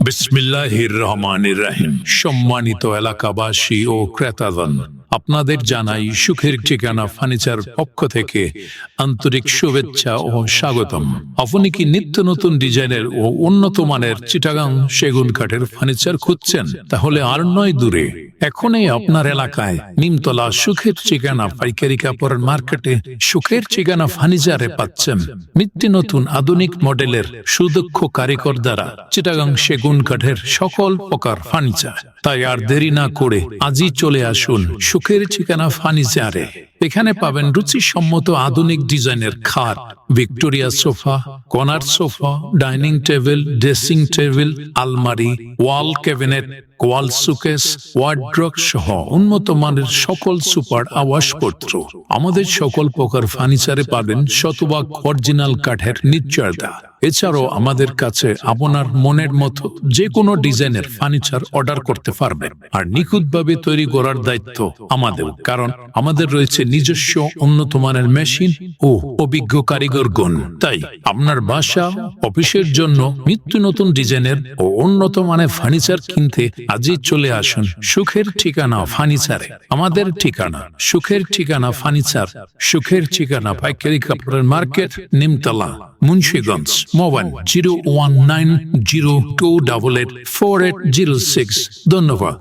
বিসমিল্লাহির রহমানির রহিম। সম্মানিত এলাকাবাসী ও ক্রেতাগণ, আপনাদের জানাই সুখের ঠিকানা ফার্নিচার পক্ষ থেকে আন্তরিক শুভেচ্ছা ও স্বাগতম। আপনি কি নিত্য নতুন ডিজাইনের ও উন্নত মানের চিটাগাং সেগুন কাঠের ফার্নিচার খুঁজছেন? তাহলে আর নয় দূরে, এখনই আপনার এলাকায় নিমতলা সুখের ঠিকানা পাইকারি কাপড়ের মার্কেটে সুখের ঠিকানা ফার্নিচারে পাচ্ছেন নিত্য নতুন আধুনিক মডেলের সুদক্ষ কারিগর দ্বারা চিটাগাং সেগুন কাঠের সকল প্রকার ফার্নিচার। তাই আর দেরি না করে আজই চলে আসুন সুখের ঠিকানা ফার্নিচারে। এখানে পাবেন রুচিসম্মত আধুনিক ডিজাইনের খাট, Victoria sofa, corner sofa, dining table, dressing table, আলমারি, ওয়াল ক্যাবিনেট, ওয়াল সুকেস, ওয়ার্ড্রপ সহ উন্নত মানের সকল সুপার আবাসপত্র। আমাদের সকল প্রকার ফার্নিচারে পাবেন শতভাগ অরিজিনাল কাঠের নিশ্চয়তা। এছাড়াও আমাদের কাছে আপনার মনের মতো যে কোনো ডিজাইনের ফার্নিচার অর্ডার করতে পারবেন, আর নিখুঁতভাবে তৈরি করার দায়িত্ব আমাদের, কারণ আমাদের রয়েছে নিজস্ব উন্নত মানের মেশিন ও অভিজ্ঞ কারিগরগণ। তাই আপনার বাসা অফিসের জন্য নিত্য নতুন ডিজাইনের ও উন্নত মানের ফার্নিচার কিনতে আজই চলে আসুন সুখের ঠিকানা ফার্নিচারে। আমাদের ঠিকানা সুখের ঠিকানা ফার্নিচার, সুখের ঠিকানা পাইকারি কাপড়ের মার্কেট, নিমতলা, মুন্সিগঞ্জ। মোবাইল 019028848006। ধন্যবাদ।